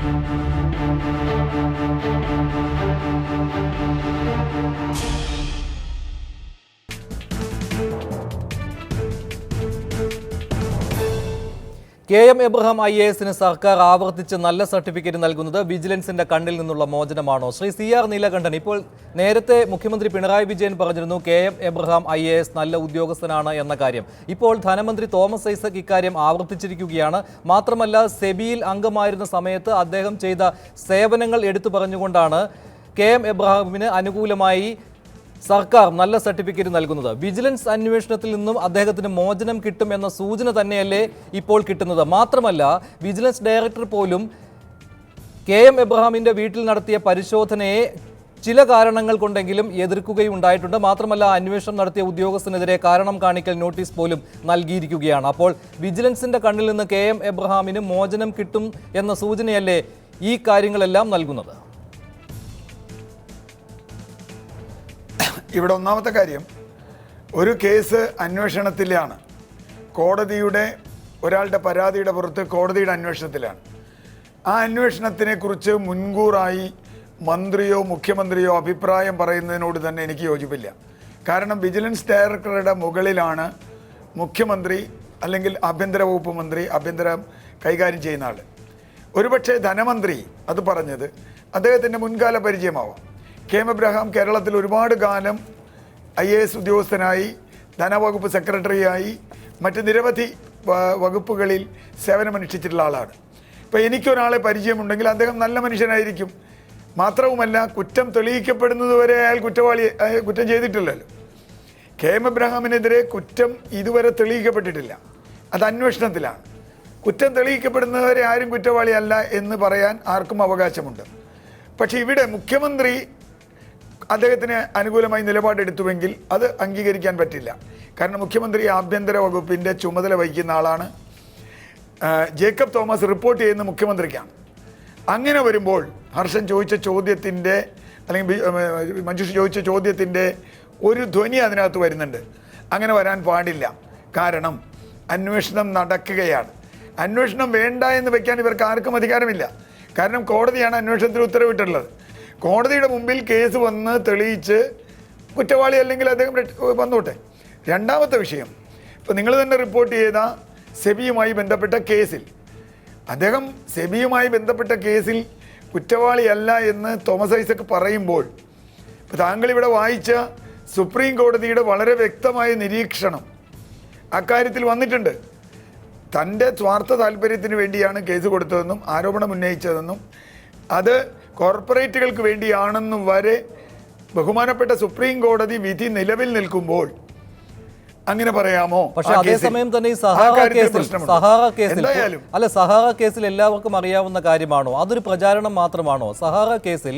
KM Abraham IAS സർക്കാർ ആവർത്തിച്ച് നല്ല സർട്ടിഫിക്കറ്റ് നൽകുന്നത് വിജിലൻസിന്റെ കണ്ണിൽ നിന്നുള്ള മോചനമാണോ? ശ്രീ CR നീലകണ്ഠൻ, ഇപ്പോൾ നേരത്തെ മുഖ്യമന്ത്രി പിണറായി വിജയൻ പറഞ്ഞിരുന്നു KM എബ്രഹാം IAS നല്ല ഉദ്യോഗസ്ഥനാണ് എന്ന കാര്യം. ഇപ്പോൾ ധനമന്ത്രി തോമസ് ഐസക് ഇക്കാര്യം ആവർത്തിച്ചിരിക്കുകയാണ്. മാത്രമല്ല, സെബിയിൽ അംഗമായിരുന്ന സമയത്ത് അദ്ദേഹം ചെയ്ത സേവനങ്ങൾ എടുത്തു പറഞ്ഞുകൊണ്ടാണ് KM എബ്രഹാമിന് അനുകൂലമായി സർക്കാർ നല്ല സർട്ടിഫിക്കറ്റ് നൽകുന്നത്. വിജിലൻസ് അന്വേഷണത്തിൽ നിന്നും അദ്ദേഹത്തിന് മോചനം കിട്ടുമെന്ന സൂചന തന്നെയല്ലേ ഇപ്പോൾ കിട്ടുന്നത്? മാത്രമല്ല, വിജിലൻസ് ഡയറക്ടർ പോലും KM എബ്രഹാമിൻ്റെ വീട്ടിൽ നടത്തിയ പരിശോധനയെ ചില കാരണങ്ങൾ കൊണ്ടെങ്കിലും എതിർക്കുകയുണ്ടായിട്ടുണ്ട്. മാത്രമല്ല, അന്വേഷണം നടത്തിയ ഉദ്യോഗസ്ഥനെതിരെ കാരണം കാണിക്കൽ നോട്ടീസ് പോലും നൽകിയിരിക്കുകയാണ്. അപ്പോൾ വിജിലൻസിൻ്റെ കണ്ണിൽ നിന്ന് KM എബ്രഹാമിന് മോചനം കിട്ടും എന്ന സൂചനയല്ലേ ഈ കാര്യങ്ങളെല്ലാം നൽകുന്നത്? ഇവിടെ ഒന്നാമത്തെ കാര്യം, ഒരു കേസ് അന്വേഷണത്തിലാണ്. കോടതിയുടെ ഒരാളുടെ പരാതിയുടെ പുറത്ത് കോടതിയുടെ അന്വേഷണത്തിലാണ്. ആ അന്വേഷണത്തിനെ കുറിച്ച് മുൻകൂറായി മന്ത്രിയോ മുഖ്യമന്ത്രിയോ അഭിപ്രായം പറയുന്നതിനോട് തന്നെ എനിക്ക് യോജിപ്പില്ല. കാരണം വിജിലൻസ് ഡയറക്ടറുടെ മുകളിലാണ് മുഖ്യമന്ത്രി അല്ലെങ്കിൽ ആഭ്യന്തര വകുപ്പ് മന്ത്രി, ആഭ്യന്തരം കൈകാര്യം ചെയ്യുന്ന ആൾ. ഒരുപക്ഷെ ധനമന്ത്രി അത് പറഞ്ഞത് അദ്ദേഹത്തിൻ്റെ മുൻകാല പരിചയമാവാം. KM എബ്രഹാം കേരളത്തിൽ ഒരുപാട് കാലം IAS ഉദ്യോഗസ്ഥനായി, ധനവകുപ്പ് സെക്രട്ടറിയായി, മറ്റ് നിരവധി വകുപ്പുകളിൽ സേവനമനുഷ്ഠിച്ചിട്ടുള്ള ആളാണ്. ഇപ്പോൾ എനിക്കൊരാളെ പരിചയമുണ്ടെങ്കിൽ അദ്ദേഹം നല്ല മനുഷ്യനായിരിക്കും. മാത്രവുമല്ല, കുറ്റം തെളിയിക്കപ്പെടുന്നതുവരെ അയാൾ കുറ്റം ചെയ്തിട്ടില്ലല്ലോ. KM എബ്രഹാമിനെതിരെ കുറ്റം ഇതുവരെ തെളിയിക്കപ്പെട്ടിട്ടില്ല. അത് അന്വേഷണത്തിലാണ്. കുറ്റം തെളിയിക്കപ്പെടുന്നവരെ ആരും കുറ്റവാളിയല്ല എന്ന് പറയാൻ ആർക്കും അവകാശമുണ്ട്. പക്ഷേ ഇവിടെ മുഖ്യമന്ത്രി അദ്ദേഹത്തിന് അനുകൂലമായി നിലപാടെടുത്തുവെങ്കിൽ അത് അംഗീകരിക്കാൻ പറ്റില്ല. കാരണം മുഖ്യമന്ത്രി ആഭ്യന്തര വകുപ്പിൻ്റെ ചുമതല വഹിക്കുന്ന ആളാണ്. ജേക്കബ് തോമസ് റിപ്പോർട്ട് ചെയ്യുന്ന മുഖ്യമന്ത്രിക്കാണ്. അങ്ങനെ വരുമ്പോൾ ഹർഷൻ ചോദിച്ച ചോദ്യത്തിൻ്റെ അല്ലെങ്കിൽ മഞ്ജുഷ് ചോദിച്ച ചോദ്യത്തിൻ്റെ ഒരു ധ്വനി അതിനകത്ത് വരുന്നുണ്ട്. അങ്ങനെ വരാൻ പാടില്ല. കാരണം അന്വേഷണം നടക്കുകയാണ്. അന്വേഷണം വേണ്ട എന്ന് വെക്കാൻ ഇവർക്ക് ആർക്കും അധികാരമില്ല. കാരണം കോടതിയാണ് അന്വേഷണത്തിന് ഉത്തരവിട്ടുള്ളത്. കോടതിയുടെ മുമ്പിൽ കേസ് വന്ന് തെളിയിച്ച് കുറ്റവാളി അല്ലെങ്കിൽ അദ്ദേഹം വന്നോട്ടെ. രണ്ടാമത്തെ വിഷയം, ഇപ്പോൾ നിങ്ങൾ തന്നെ റിപ്പോർട്ട് ചെയ്ത സെബിയുമായി ബന്ധപ്പെട്ട കേസിൽ അദ്ദേഹം സെബിയുമായി ബന്ധപ്പെട്ട കേസിൽ കുറ്റവാളിയല്ല എന്ന് തോമസ് ഐസക് പറയുമ്പോൾ, ഇപ്പോൾ താങ്കളിവിടെ വായിച്ച സുപ്രീം കോടതിയുടെ വളരെ വ്യക്തമായ നിരീക്ഷണം അക്കാര്യത്തിൽ വന്നിട്ടുണ്ട്. തൻ്റെ സ്വാർത്ഥ താല്പര്യത്തിന് വേണ്ടിയാണ് കേസ് കൊടുത്തതെന്നും ആരോപണം ഉന്നയിച്ചതെന്നും അത് കോർപ്പറേറ്റുകൾക്ക് വേണ്ടിയാണെന്നും വരെ ബഹുമാനപ്പെട്ട സുപ്രീം കോടതി വിധി നിലവിൽ നിൽക്കുമ്പോൾ അങ്ങനെ പറയാമോ? പക്ഷേ അതേസമയം തന്നെ ഈ സഹാറ കേസിൽ എല്ലാവർക്കും അറിയാവുന്ന കാര്യമാണോ? അതൊരു പ്രചാരണം മാത്രമാണോ? സഹാറ കേസിൽ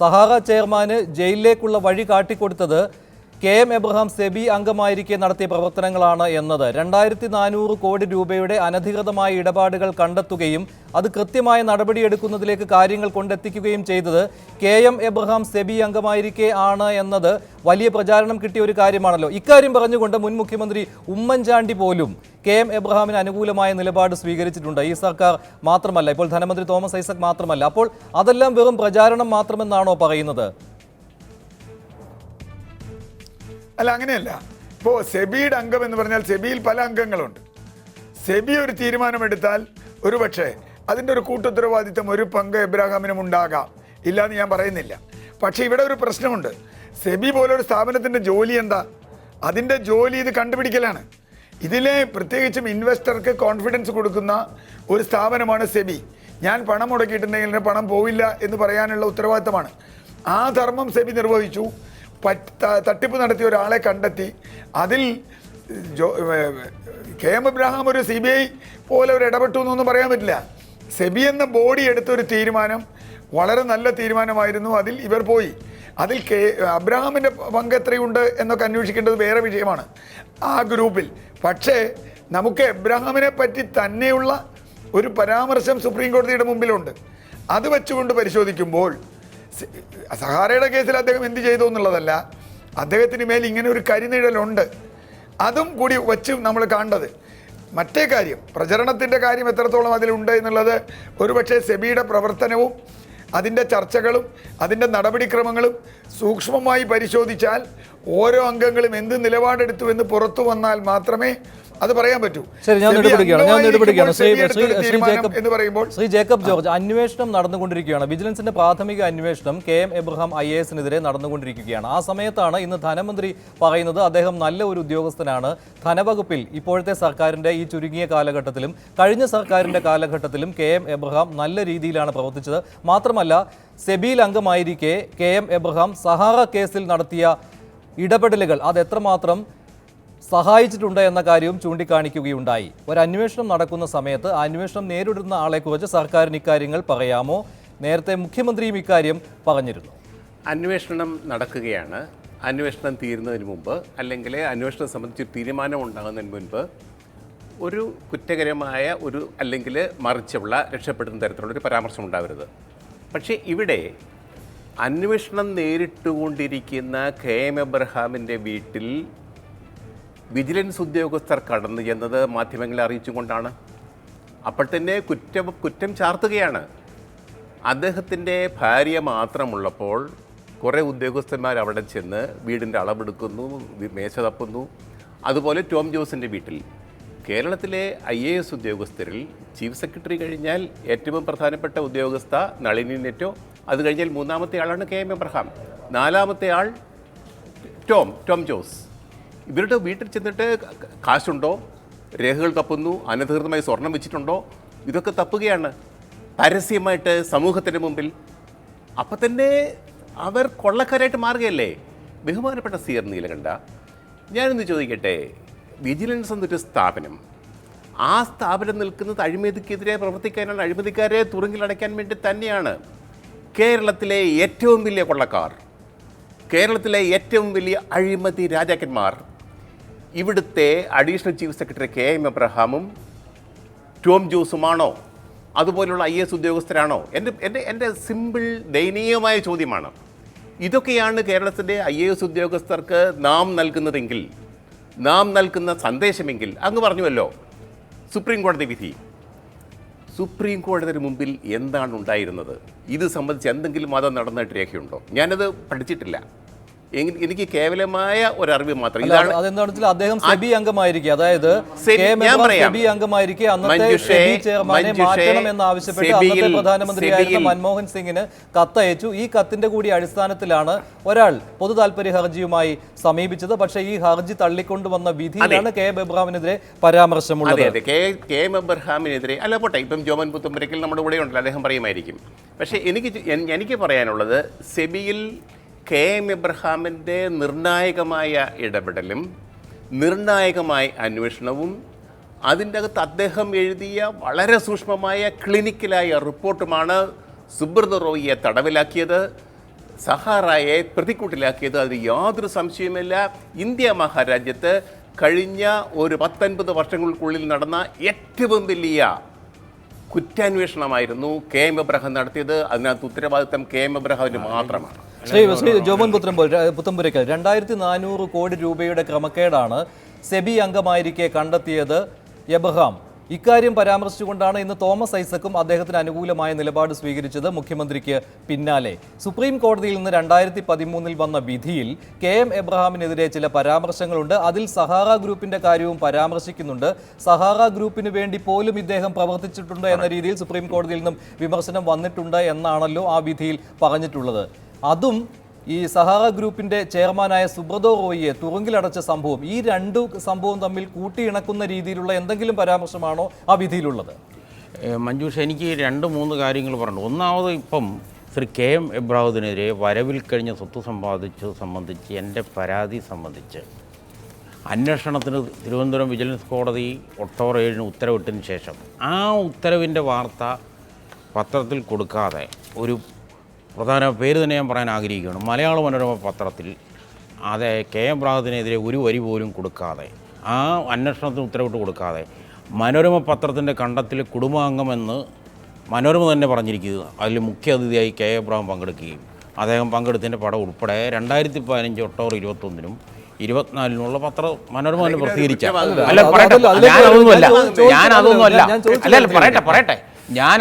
സഹാറ ചെയർമാന് ജയിലിലേക്കുള്ള വഴി കാട്ടിക്കൊടുത്തത് KM എബ്രഹാം സെബി അംഗമായിരിക്കെ നടത്തിയ പ്രവർത്തനങ്ങളാണ് എന്നത് 2400 കോടി രൂപയുടെ അനധികൃതമായ ഇടപാടുകൾ കണ്ടെത്തുകയും അത് കൃത്യമായ നടപടിയെടുക്കുന്നതിലേക്ക് കാര്യങ്ങൾ കൊണ്ടെത്തിക്കുകയും ചെയ്തത് KM എബ്രഹാം സെബി അംഗമായിരിക്കെ ആണ് എന്നത് വലിയ പ്രചാരണം കിട്ടിയ ഒരു കാര്യമാണല്ലോ. ഇക്കാര്യം പറഞ്ഞുകൊണ്ട് മുൻ മുഖ്യമന്ത്രി ഉമ്മൻചാണ്ടി പോലും KM എബ്രഹാമിന് അനുകൂലമായ നിലപാട് സ്വീകരിച്ചിട്ടുണ്ട്. ഈ സർക്കാർ മാത്രമല്ല, ഇപ്പോൾ ധനമന്ത്രി തോമസ് ഐസക് മാത്രമല്ല. അപ്പോൾ അതെല്ലാം വെറും പ്രചാരണം മാത്രമെന്നാണോ പറയുന്നത്? അല്ല, അങ്ങനെയല്ല. ഇപ്പോൾ സെബിയുടെ അംഗം എന്ന് പറഞ്ഞാൽ സെബിയിൽ പല അംഗങ്ങളുണ്ട്. സെബി ഒരു തീരുമാനമെടുത്താൽ ഒരുപക്ഷെ അതിൻ്റെ ഒരു കൂട്ടുത്തരവാദിത്തം ഒരു പങ്ക് എബ്രഹാമിനും ഉണ്ടാകാം, ഇല്ലയെന്ന് ഞാൻ പറയുന്നില്ല. പക്ഷേ ഇവിടെ ഒരു പ്രശ്നമുണ്ട്. സെബി പോലൊരു സ്ഥാപനത്തിൻ്റെ ജോലി എന്താ? അതിൻ്റെ ജോലി ഇത് കണ്ടുപിടിക്കലാണ്. ഇതിലെ പ്രത്യേകിച്ചും ഇൻവെസ്റ്റർക്ക് കോൺഫിഡൻസ് കൊടുക്കുന്ന ഒരു സ്ഥാപനമാണ് സെബി. ഞാൻ പണം മുടക്കിയിട്ടുണ്ടെങ്കിൽ പണം പോവില്ല എന്ന് പറയാനുള്ള ഉത്തരവാദിത്തമാണ്. ആ ധർമ്മം സെബി നിർവഹിച്ചു. തട്ടിപ്പ് നടത്തിയ ഒരാളെ കണ്ടെത്തി. അതിൽ KM എബ്രഹാം ഒരു CBI പോലെ ഒരു ഇടപെട്ടു എന്നൊന്നും പറയാൻ പറ്റില്ല. സെബി എന്ന ബോഡി എടുത്തൊരു തീരുമാനം വളരെ നല്ല തീരുമാനമായിരുന്നു. അതിൽ ഇവർ പോയി. അതിൽ അബ്രഹാമിൻ്റെ പങ്ക് എത്രയുണ്ട് എന്നൊക്കെ അന്വേഷിക്കേണ്ടത് വേറെ വിഷയമാണ് ആ ഗ്രൂപ്പിൽ. പക്ഷേ നമുക്ക് എബ്രഹാമിനെ പറ്റി തന്നെയുള്ള ഒരു പരാമർശം സുപ്രീം കോടതിയുടെ മുമ്പിലുണ്ട്. അത് വെച്ചുകൊണ്ട് പരിശോധിക്കുമ്പോൾ സഹാറയുടെ കേസിൽ അദ്ദേഹം എന്ത് ചെയ്തു എന്നുള്ളതല്ല, അദ്ദേഹത്തിന് മേൽ ഇങ്ങനെ ഒരു കരിനിഴലുണ്ട്. അതും കൂടി വച്ച് നമ്മൾ കാണേണ്ടത്. മറ്റേ കാര്യം, പ്രചരണത്തിൻ്റെ കാര്യം എത്രത്തോളം അതിലുണ്ട് എന്നുള്ളത് ഒരുപക്ഷെ സെബിയുടെ പ്രവർത്തനവും അതിൻ്റെ ചർച്ചകളും അതിൻ്റെ നടപടിക്രമങ്ങളും സൂക്ഷ്മമായി പരിശോധിച്ചാൽ ഓരോ അംഗങ്ങളും എന്ത് നിലപാടെടുത്തു എന്ന് പുറത്തു വന്നാൽ മാത്രമേ അത് പറയാൻ പറ്റൂ. ശരി, ഞാൻ ഇടപെടുകയാണ്. എന്ന് പറയുമ്പോൾ ശ്രീ ജേക്കബ് ജോർജ്, അന്വേഷണം നടന്നുകൊണ്ടിരിക്കുകയാണ്. വിജിലൻസിന്റെ പ്രാഥമിക അന്വേഷണം KM എബ്രഹാം IAS നടന്നുകൊണ്ടിരിക്കുകയാണ്. ആ സമയത്താണ് ഇന്ന് ധനമന്ത്രി പറയുന്നത് അദ്ദേഹം നല്ല ഒരു ഉദ്യോഗസ്ഥനാണ്. ധനവകുപ്പിൽ ഇപ്പോഴത്തെ സർക്കാരിന്റെ ഈ ചുരുങ്ങിയ കാലഘട്ടത്തിലും കഴിഞ്ഞ സർക്കാരിന്റെ കാലഘട്ടത്തിലും KM എബ്രഹാം നല്ല രീതിയിലാണ് പ്രവർത്തിച്ചത്. മാത്രമല്ല, സെബിയിൽ അംഗമായിരിക്കെ KM എബ്രഹാം സഹാറ കേസിൽ നടത്തിയ ഇടപെടലുകൾ അത് എത്രമാത്രം സഹായിച്ചിട്ടുണ്ട് എന്ന കാര്യവും ചൂണ്ടിക്കാണിക്കുകയുണ്ടായി. ഒരു അന്വേഷണം നടക്കുന്ന സമയത്ത് ആ അന്വേഷണം നേരിടുന്ന ആളെക്കുറിച്ച് സർക്കാരിന് ഇക്കാര്യങ്ങൾ പറയാമോ? നേരത്തെ മുഖ്യമന്ത്രിയും ഇക്കാര്യം പറഞ്ഞിരുന്നു. അന്വേഷണം നടക്കുകയാണ്. അന്വേഷണം തീരുന്നതിന് മുമ്പ് അല്ലെങ്കിൽ അന്വേഷണം സംബന്ധിച്ച് തീരുമാനം ഉണ്ടാകുന്നതിന് മുൻപ് ഒരു കുറ്റകരമായ അല്ലെങ്കിൽ മറിച്ചുള്ള രക്ഷപ്പെടുന്ന തരത്തിലുള്ള ഒരു പരാമർശം ഉണ്ടാവരുത്. പക്ഷേ ഇവിടെ അന്വേഷണം നേരിട്ടുകൊണ്ടിരിക്കുന്ന KM എബ്രഹാമിൻ്റെ വീട്ടിൽ വിജിലൻസ് ഉദ്യോഗസ്ഥർ കടന്നു ചെന്നത് മാധ്യമങ്ങളെ അറിയിച്ചുകൊണ്ടാണ്. അപ്പോൾ തന്നെ കുറ്റം ചാർത്തുകയാണ്. അദ്ദേഹത്തിൻ്റെ ഭാര്യ മാത്രമുള്ളപ്പോൾ കുറേ ഉദ്യോഗസ്ഥന്മാർ അവിടെ ചെന്ന് വീടിൻ്റെ അളവെടുക്കുന്നു, മേശ തപ്പുന്നു. അതുപോലെ ടോം ജോസിൻ്റെ വീട്ടിൽ കേരളത്തിലെ IAS ഉദ്യോഗസ്ഥരിൽ ചീഫ് സെക്രട്ടറി കഴിഞ്ഞാൽ ഏറ്റവും പ്രധാനപ്പെട്ട ഉദ്യോഗസ്ഥ നളിനി നെറ്റോ, അത് കഴിഞ്ഞാൽ മൂന്നാമത്തെ ആളാണ് KM എബ്രഹാം, നാലാമത്തെ ആൾ ടോം ജോസ്. ഇവരുടെ വീട്ടിൽ ചെന്നിട്ട് കാശുണ്ടോ, രേഖകൾ തപ്പുന്നു, അനധികൃതമായി സ്വർണം വെച്ചിട്ടുണ്ടോ, ഇതൊക്കെ തപ്പുകയാണ് പരസ്യമായിട്ട് സമൂഹത്തിൻ്റെ മുമ്പിൽ. അപ്പം തന്നെ അവർ കൊള്ളക്കാരായിട്ട് മാറുകയല്ലേ. ബഹുമാനപ്പെട്ട CR നീലകണ്ഠ, ഞാനൊന്ന് ചോദിക്കട്ടെ, വിജിലൻസ് എന്നൊരു സ്ഥാപനം, ആ സ്ഥാപനം നിൽക്കുന്നത് അഴിമതിക്കെതിരെ പ്രവർത്തിക്കാനാണ്, അഴിമതിക്കാരെ തുറുങ്കിലടയ്ക്കാൻ വേണ്ടി തന്നെയാണ്. കേരളത്തിലെ ഏറ്റവും വലിയ കൊള്ളക്കാർ, കേരളത്തിലെ ഏറ്റവും വലിയ അഴിമതി രാജാക്കന്മാർ ഇവിടുത്തെ അഡീഷണൽ ചീഫ് സെക്രട്ടറി KM എബ്രഹാമും ടോം ജോസുമാണോ? അതുപോലുള്ള IAS ഉദ്യോഗസ്ഥരാണോ? എൻ്റെ സിമ്പിൾ ദയനീയമായ ചോദ്യമാണ്. ഇതൊക്കെയാണ് കേരളത്തിൻ്റെ IAS ഉദ്യോഗസ്ഥർക്ക് നാം നൽകുന്നതെങ്കിൽ, നാം നൽകുന്ന സന്ദേശമെങ്കിൽ, അങ്ങ് പറഞ്ഞുവല്ലോ സുപ്രീം കോടതി വിധി. സുപ്രീം കോടതിയുടെ മുമ്പിൽ എന്താണ് ഉണ്ടായിരുന്നത്? ഇത് സംബന്ധിച്ച് എന്തെങ്കിലും മതം നടന്നായിട്ട് രേഖയുണ്ടോ? ഞാനത് പഠിച്ചിട്ടില്ല. എനിക്ക് കേവലമായ ഒരറിവ് മാത്രം. അതെന്താണെന്ന് വെച്ചാൽ അദ്ദേഹം സെബി അംഗമായിരിക്കെ, അതായത് സെബി അംഗമായിരിക്കെ അന്നത്തെ സെബി ചെയർമാനെ മാറ്റണം എന്നാവശ്യപ്പെട്ട് അന്നത്തെ പ്രധാനമന്ത്രിയായിരുന്ന മൻമോഹൻ സിംഗിന് കത്തയച്ചു. ഈ കത്തിന്റെ കൂടി അടിസ്ഥാനത്തിലാണ് ഒരാൾ പൊതു താൽപര്യ ഹർജിയുമായി സമീപിച്ചത്. പക്ഷേ ഈ ഹർജി തള്ളിക്കൊണ്ടുവന്ന വിധിയിലാണ് KM എബ്രഹാമിനെതിരെ പരാമർശമുള്ളത്. KM എബ്രഹാമിനെതിരെ അല്ല, പോട്ടെ, ഇപ്പം ജോമൻ പുത്തുമ്പരയ്ക്കൽ നമ്മുടെ കൂടെ ഉണ്ടല്ലോ, അദ്ദേഹം പറയുമായിരിക്കും. പക്ഷേ എനിക്ക് പറയാനുള്ളത്, സെബിയിൽ KM എബ്രഹാമിൻ്റെ നിർണായകമായ ഇടപെടലും നിർണായകമായ അന്വേഷണവും അതിൻ്റെ അകത്ത് അദ്ദേഹം എഴുതിയ വളരെ സൂക്ഷ്മമായ ക്ലിനിക്കലായ റിപ്പോർട്ടുമാണ് സുബ്രത് റോയിയെ തടവിലാക്കിയത്, സഹാറയെ പ്രതിക്കൂട്ടിലാക്കിയത്. അതിന് യാതൊരു സംശയവുമില്ല. ഇന്ത്യ മഹാരാജ്യത്ത് കഴിഞ്ഞ ഒരു 19 വർഷങ്ങൾക്കുള്ളിൽ നടന്ന ഏറ്റവും വലിയ കുറ്റാന്വേഷണമായിരുന്നു KM എബ്രഹാം നടത്തിയത്. അതിനകത്ത് ഉത്തരവാദിത്തം KM എബ്രഹാമിന് മാത്രമാണ്. ശ്രീ ജോമൻ പുത്തമ്പുരയ്ക്കൽ 2400 കോടി രൂപയുടെ ക്രമക്കേടാണ് സെബി അംഗമായിരിക്കെ കണ്ടെത്തിയത് എബ്രഹാം. ഇക്കാര്യം പരാമർശിച്ചുകൊണ്ടാണ് ഇന്ന് തോമസ് ഐസക്കും അദ്ദേഹത്തിന് അനുകൂലമായ നിലപാട് സ്വീകരിച്ചത് മുഖ്യമന്ത്രിക്ക് പിന്നാലെ. സുപ്രീം കോടതിയിൽ നിന്ന് 2013 വന്ന വിധിയിൽ KM എബ്രഹാമിനെതിരെ ചില പരാമർശങ്ങളുണ്ട്. അതിൽ സഹാറ ഗ്രൂപ്പിന്റെ കാര്യവും പരാമർശിക്കുന്നുണ്ട്. സഹാറ ഗ്രൂപ്പിന് വേണ്ടി പോലും ഇദ്ദേഹം പ്രവർത്തിച്ചിട്ടുണ്ട് എന്ന രീതിയിൽ സുപ്രീം കോടതിയിൽ നിന്നും വിമർശനം വന്നിട്ടുണ്ട് എന്നാണല്ലോ ആ വിധിയിൽ പറഞ്ഞിട്ടുള്ളത്. അതും ഈ സഹാറ ഗ്രൂപ്പിന്റെ ചെയർമാനായ സുബ്രതോ റോയിയെ തുറുങ്കിലടച്ച സംഭവം, ഈ രണ്ടു സംഭവം തമ്മിൽ കൂട്ടിയിണക്കുന്ന രീതിയിലുള്ള എന്തെങ്കിലും പരാമർശമാണോ ആ വിധിയിലുള്ളത്? മഞ്ജുഷ, എനിക്ക് 2-3 കാര്യങ്ങൾ പറഞ്ഞു. ഒന്നാമത്, ഇപ്പം ശ്രീ KM എബ്രഹാമിനെതിരെ വരവിൽ കഴിഞ്ഞ സ്വത്ത് സമ്പാദിച്ചത് സംബന്ധിച്ച് എൻ്റെ പരാതി സംബന്ധിച്ച് അന്വേഷണത്തിന് തിരുവനന്തപുരം വിജിലൻസ് കോടതി ഒക്ടോബർ 7 ഉത്തരവിട്ടതിന് ശേഷം ആ ഉത്തരവിൻ്റെ വാർത്ത പത്രത്തിൽ കൊടുക്കാതെ, ഒരു പ്രധാന പേര് തന്നെ ഞാൻ പറയാൻ ആഗ്രഹിക്കുകയാണ്, മലയാള മനോരമ പത്രത്തിൽ അത് KM എബ്രഹാമിനെതിരെ ഒരു വരി പോലും കൊടുക്കാതെ, ആ അന്വേഷണത്തിന് ഉത്തരവിട്ട് കൊടുക്കാതെ, മനോരമ പത്രത്തിൻ്റെ കണ്ടത്തിൽ കുടുംബാംഗമെന്ന് മനോരമ തന്നെ പറഞ്ഞിരിക്കുക. അതിൽ മുഖ്യ അതിഥിയായി KM എബ്രഹാം പങ്കെടുക്കുകയും അദ്ദേഹം പങ്കെടുത്തതിൻ്റെ പടം ഉൾപ്പെടെ 2015 ഒക്ടോബർ 21 24-നുള്ള മനോരമ തന്നെ പ്രസിദ്ധീകരിച്ച അല്ല, അല്ല പറയട്ടെ, ഞാനതൊന്നുമല്ല അല്ല പറയട്ടെ ഞാൻ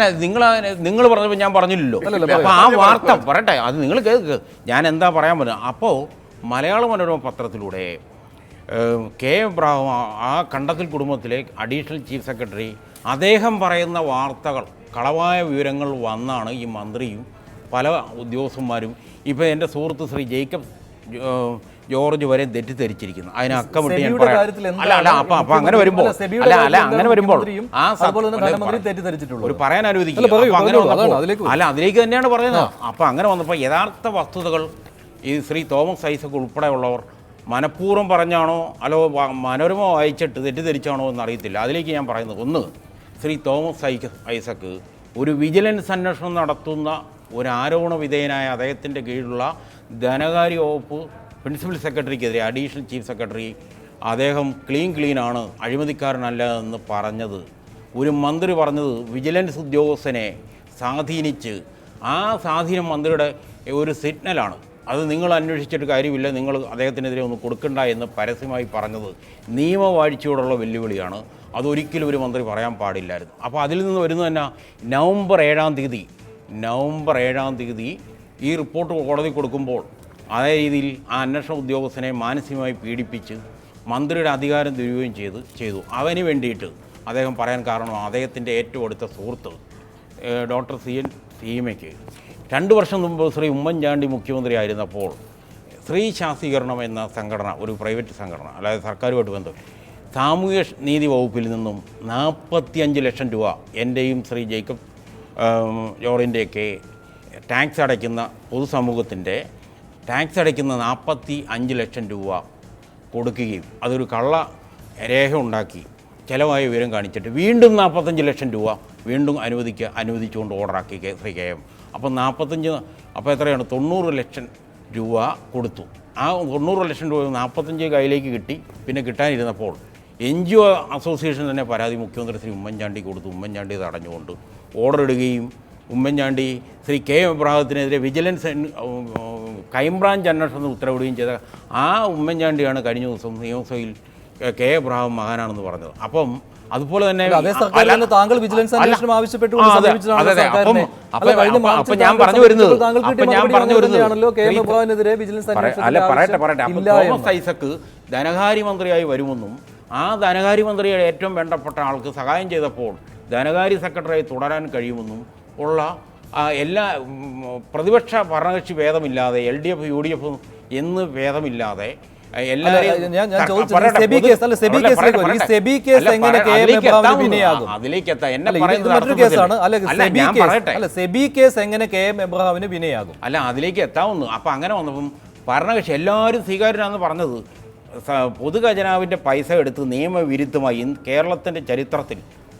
നിങ്ങൾ പറഞ്ഞപ്പോൾ ഞാൻ പറഞ്ഞില്ലല്ലോ. അപ്പോൾ ആ വാർത്ത പറയട്ടെ, അത് നിങ്ങൾ കേൾക്ക്, ഞാൻ എന്താ പറയാൻ പറ്റുക. അപ്പോൾ മലയാള മനോരമ പത്രത്തിലൂടെ കെ എബ്രഹാം, ആ കണ്ടത്തിൽ കുടുംബത്തിലെ അഡീഷണൽ ചീഫ് സെക്രട്ടറി, അദ്ദേഹം പറയുന്ന വാർത്തകൾ, കളവായ വിവരങ്ങൾ വന്നാണ് ഈ മന്ത്രിയും പല ഉദ്യോഗസ്ഥന്മാരും, ഇപ്പോൾ എൻ്റെ സുഹൃത്ത് ശ്രീ ജേക്കബ് ജോർജ് വരെ തെറ്റിദ്ധരിച്ചിരിക്കുന്നത്. അതിന് അക്കമിട്ട് ഞാൻ പറയാം. അല്ല അപ്പം അങ്ങനെ വരുമ്പോൾ അങ്ങനെ വരുമ്പോൾ ആ ഒരു പറയാൻ അനുവദിക്കുക. അല്ല, അതിലേക്ക് തന്നെയാണ് പറയുന്നത്. അപ്പം അങ്ങനെ വന്നപ്പോൾ യഥാർത്ഥ വസ്തുതകൾ ഈ ശ്രീ തോമസ് ഐസക് ഉൾപ്പെടെയുള്ളവർ മനഃപൂർവ്വം പറഞ്ഞാണോ അല്ലോ മനോരമ വായിച്ചിട്ട് തെറ്റിദ്ധരിച്ചാണോ എന്നറിയത്തില്ല. അതിലേക്ക് ഞാൻ പറയുന്നത്, ഒന്ന്, ശ്രീ തോമസ് ഐസക് ഒരു വിജിലൻസ് അന്വേഷണം നടത്തുന്ന ഒരു ആരോപണ വിധേയനായ അദ്ദേഹത്തിൻ്റെ കീഴിലുള്ള ധനകാര്യ വകുപ്പ് പ്രിൻസിപ്പൽ സെക്രട്ടറിക്കെതിരെ അഡീഷണൽ ചീഫ് സെക്രട്ടറി അദ്ദേഹം ക്ലീനാണ്, അഴിമതിക്കാരനല്ല എന്ന് പറഞ്ഞത്, ഒരു മന്ത്രി പറഞ്ഞത് വിജിലൻസ് ഉദ്യോഗസ്ഥനെ സ്വാധീനിച്ച്, ആ സ്വാധീനം മന്ത്രിയുടെ ഒരു സിഗ്നലാണ്, അത് നിങ്ങൾ അന്വേഷിച്ചിട്ട് കാര്യമില്ല, നിങ്ങൾ അദ്ദേഹത്തിനെതിരെ ഒന്ന് കൊടുക്കണ്ട എന്ന് പരസ്യമായി പറഞ്ഞത് നിയമവാഴ്ചയോടുള്ള വെല്ലുവിളിയാണ്. അതൊരിക്കലും ഒരു മന്ത്രി പറയാൻ പാടില്ലായിരുന്നു. അപ്പോൾ അതിൽ നിന്ന് വരുന്നത് തന്നെ നവംബർ 7 തീയതി ഈ റിപ്പോർട്ട് കോടതി കൊടുക്കുമ്പോൾ അതേ രീതിയിൽ ആ അന്വേഷണ ഉദ്യോഗസ്ഥനെ മാനസികമായി പീഡിപ്പിച്ച് മന്ത്രിയുടെ അധികാരം ദുരുപയോഗം ചെയ്തു. അവന് വേണ്ടിയിട്ട് അദ്ദേഹം പറയാൻ കാരണം അദ്ദേഹത്തിൻ്റെ ഏറ്റവും അടുത്ത സുഹൃത്ത് ഡോക്ടർ CN സീമയ്ക്ക് 2 വർഷം മുമ്പ് ശ്രീ ഉമ്മൻചാണ്ടി മുഖ്യമന്ത്രി ആയിരുന്നപ്പോൾ സ്ത്രീ ശാക്തീകരണം എന്ന സംഘടന, ഒരു പ്രൈവറ്റ് സംഘടന, അല്ലാതെ സർക്കാരുമായിട്ട് ബന്ധം, സാമൂഹ്യ നീതി വകുപ്പിൽ നിന്നും 45 ലക്ഷം രൂപ എൻ്റെയും ശ്രീ ജേക്കബ് ജോർജിൻ്റെയൊക്കെ ടാക്സ് അടയ്ക്കുന്ന പൊതുസമൂഹത്തിൻ്റെ ടാക്സ് അടയ്ക്കുന്ന 45 ലക്ഷം രൂപ കൊടുക്കുകയും അതൊരു കള്ള രേഖ ഉണ്ടാക്കി ചിലവായ വിവരം കാണിച്ചിട്ട് വീണ്ടും 45 ലക്ഷം രൂപ വീണ്ടും അനുവദിച്ചുകൊണ്ട് ഓർഡറാക്കി ശ്രീ KM. അപ്പം 45, അപ്പോൾ എത്രയാണ്, 90 ലക്ഷം രൂപ കൊടുത്തു. ആ 90 ലക്ഷം രൂപ 45 കയ്യിലേക്ക് കിട്ടി. പിന്നെ കിട്ടാനിരുന്നപ്പോൾ NGO അസോസിയേഷൻ തന്നെ പരാതി മുഖ്യമന്ത്രി ശ്രീ ഉമ്മൻചാണ്ടി കൊടുത്തു. ഉമ്മൻചാണ്ടി തടഞ്ഞുകൊണ്ട് ഓർഡർ ഇടുകയും ശ്രീ KM എബ്രഹാത്തിനെതിരെ വിജിലൻസ് ക്രൈംബ്രാഞ്ച് അന്വേഷണത്തിന് ഉത്തരവിടുകയും ചെയ്ത ആ ഉമ്മൻചാണ്ടിയാണ് കഴിഞ്ഞ ദിവസം നിയമസഭയിൽ കെ എബ്രഹാം മഹാനാണെന്ന് പറഞ്ഞത്. അപ്പം അതുപോലെ തന്നെ താങ്കൾ വിജിലൻസ് അന്വേഷണം ആവശ്യപ്പെട്ടു. അപ്പം ഞാൻ പറഞ്ഞു വരുന്നത് പറയട്ടെ. തോമസ് ഐസക് ധനകാര്യമന്ത്രിയായി വരുമെന്നും ആ ധനകാര്യമന്ത്രിയുടെ ഏറ്റവും വേണ്ടപ്പെട്ട ആൾക്ക് സഹായം ചെയ്തപ്പോൾ ധനകാര്യ സെക്രട്ടറിയായി തുടരാൻ കഴിയുമെന്നും ഉള്ള എല്ലാ പ്രതിപക്ഷ ഭരണകക്ഷി ഭേദമില്ലാതെ LDF UDF എന്ന് ഭേദമില്ലാതെ അതിലേക്ക് എത്താവുന്നു. അപ്പം അങ്ങനെ വന്നപ്പം ഭരണകക്ഷി എല്ലാവരും സ്വീകാര്യനാണെന്ന് പറഞ്ഞത് പൊതുഖജനാവിൻ്റെ പൈസ എടുത്ത് നിയമവിരുദ്ധമായി കേരളത്തിൻ്റെ ചരിത്രത്തിൽ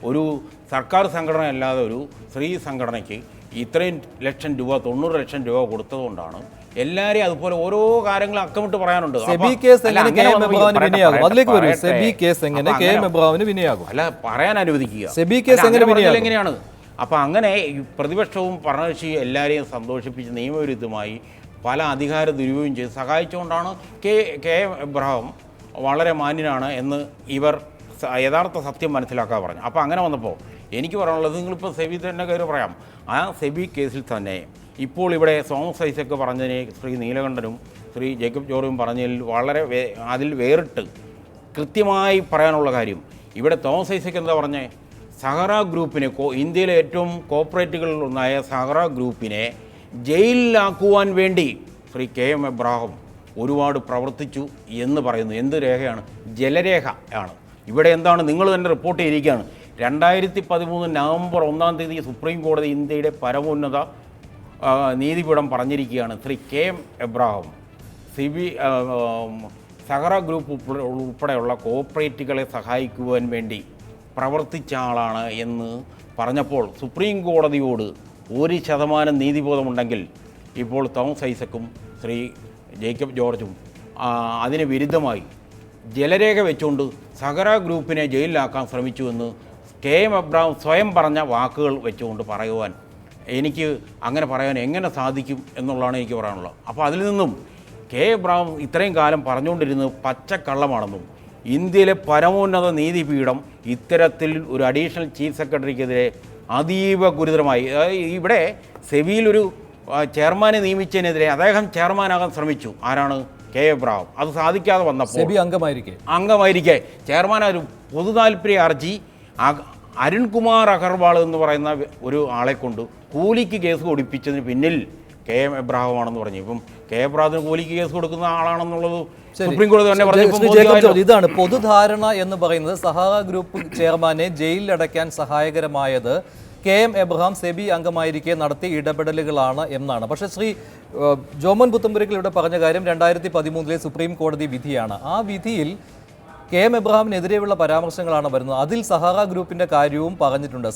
ഒരു സർക്കാർ സംഘടന അല്ലാതെ ഒരു സ്ത്രീ സംഘടനയ്ക്ക് ഇത്രയും ലക്ഷം രൂപ 90 ലക്ഷം രൂപ കൊടുത്തതുകൊണ്ടാണ് എല്ലാവരെയും അതുപോലെ ഓരോ കാര്യങ്ങളും അക്കമിട്ട് പറയാനുണ്ട്. അല്ല, പറയാൻ അനുവദിക്കുക എങ്ങനെയാണ്. അപ്പം അങ്ങനെ പ്രതിപക്ഷവും ഭരണകക്ഷിയും എല്ലാവരെയും സന്തോഷിപ്പിച്ച് നിയമവിരുദ്ധമായി പല അധികാര ദുരുപയോഗം ചെയ്ത് സഹായിച്ചുകൊണ്ടാണ് KM എബ്രഹാം വളരെ മാന്യനാണ് എന്ന് ഇവർ യഥാർത്ഥ സത്യം മനസ്സിലാക്കാൻ പറഞ്ഞു. അപ്പോൾ അങ്ങനെ വന്നപ്പോൾ എനിക്ക് പറയാനുള്ളത്, നിങ്ങളിപ്പോൾ സെബി തന്നെ കാര്യം പറയാം, ആ സെബി കേസിൽ തന്നെ ഇപ്പോൾ ഇവിടെ തോമസ് ഐസക് പറഞ്ഞതിനെ ശ്രീ നീലകണ്ഠനും ശ്രീ ജേക്കബ് ജോർജും പറഞ്ഞതിൽ വളരെ അതിൽ വേറിട്ട് കൃത്യമായി പറയാനുള്ള കാര്യം, ഇവിടെ തോമസ് ഐസക് എന്താ പറഞ്ഞേ, സഹറ ഗ്രൂപ്പിനെ, ഇന്ത്യയിലെ ഏറ്റവും കോർപ്പറേറ്റുകളിൽ ഒന്നായ സഹറ ഗ്രൂപ്പിനെ ജയിലിലാക്കുവാൻ വേണ്ടി ശ്രീ KM എബ്രഹാം ഒരുപാട് പ്രവർത്തിച്ചു എന്ന് പറയുന്നു. എന്ത് രേഖയാണ്? ജലരേഖ ആണ്. ഇവിടെ എന്താണ്, നിങ്ങൾ തന്നെ റിപ്പോർട്ട് ചെയ്തിരിക്കുകയാണ്. 2013 നവംബർ 1 തീയതി സുപ്രീം കോടതി, ഇന്ത്യയുടെ പരമോന്നത നീതിപീഠം പറഞ്ഞിരിക്കുകയാണ്, Shri KM Abraham Zahra group ഉൾപ്പെടെയുള്ള കോർപ്പറേറ്റുകളെ സഹായിക്കുവാൻ വേണ്ടി പ്രവർത്തിച്ച ആളാണ് എന്ന് പറഞ്ഞപ്പോൾ സുപ്രീം കോടതിയോട് 1% നീതിബോധമുണ്ടെങ്കിൽ ഇപ്പോൾ തോമസ് ഐസക്കും ശ്രീ ജേക്കബ് ജോർജും അതിന് വിരുദ്ധമായി ജലരേഖ വെച്ചുകൊണ്ട് സഹറ ഗ്രൂപ്പിനെ ജയിലിലാക്കാൻ ശ്രമിച്ചുവെന്ന് KM എബ്രഹാം സ്വയം പറഞ്ഞ വാക്കുകൾ വെച്ചുകൊണ്ട് പറയുവാൻ എനിക്ക് അങ്ങനെ പറയാൻ എങ്ങനെ സാധിക്കും എന്നുള്ളതാണ് എനിക്ക് പറയാനുള്ളത്. അപ്പോൾ അതിൽ നിന്നും കെ എബ്രഹാം ഇത്രയും കാലം പറഞ്ഞുകൊണ്ടിരുന്നത് പച്ചക്കള്ളമാണെന്നും ഇന്ത്യയിലെ പരമോന്നത നീതിപീഠം ഇത്തരത്തിൽ ഒരു അഡീഷണൽ ചീഫ് സെക്രട്ടറിക്കെതിരെ അതീവ ഗുരുതരമായി, ഇവിടെ സെബിയിലൊരു ചെയർമാനെ നിയമിച്ചതിനെതിരെ അദ്ദേഹം ചെയർമാനാകാൻ ശ്രമിച്ചു. ആരാണ്? K Abraham. അത് സാധിക്കാതെ വന്നപ്പോൾ സെബി അംഗമായിരിക്കെ ചെയർമാൻ ഒരു പൊതു താല്പര്യ ഹർജി അരുൺകുമാർ അഗർവാൾ എന്ന് പറയുന്ന ഒരു ആളെ കൊണ്ട് കൂലിക്ക് കേസ് കൊടുപ്പിച്ചതിന് പിന്നിൽ കെ എം എബ്രഹാമാണെന്ന് പറഞ്ഞു. ഇപ്പം കെ എബ്രഹാമിന് കൂലിക്ക് കേസ് കൊടുക്കുന്ന ആളാണെന്നുള്ളത് സുപ്രീം കോടതി തന്നെ പറഞ്ഞു. ഇതാണ് പൊതുധാരണ എന്ന് പറയുന്നത്. സഹാറ ഗ്രൂപ്പ് ചെയർമാനെ ജയിലിലടയ്ക്കാൻ സഹായകരമായത് കെ എം എബ്രഹാം സെബി അംഗമായിരിക്കെ നടത്തിയ ഇടപെടലുകളാണ് എന്നാണ്. പക്ഷേ ശ്രീ ജോമോൻ പുത്തമ്പുരയ്ക്കൽ ഇവിടെ പറഞ്ഞ കാര്യം 2013 സുപ്രീം കോടതി വിധിയാണ്. ആ വിധിയിൽ കെ എം എബ്രഹാമിനെതിരെയുള്ള പരാമർശങ്ങളാണ് വരുന്നത്. അതിൽ സഹാറ ഗ്രൂപ്പിന്റെ കാര്യവും പറഞ്ഞിട്ടുണ്ട്.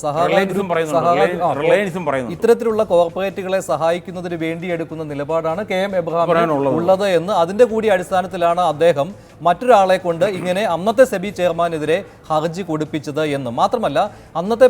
ഇത്തരത്തിലുള്ള കോർപ്പറേറ്റുകളെ സഹായിക്കുന്നതിന് വേണ്ടി എടുക്കുന്ന നിലപാടാണ് കെ എം എബ്രഹാം ഉള്ളത് എന്ന് അതിന്റെ കൂടി അടിസ്ഥാനത്തിലാണ് അദ്ദേഹം മറ്റൊരാളെ കൊണ്ട് ഇങ്ങനെ അന്നത്തെ സെബി ചെയർമാനെതിരെ ഹർജി കൊടുപ്പിച്ചത് എന്ന്. മാത്രമല്ല അന്നത്തെ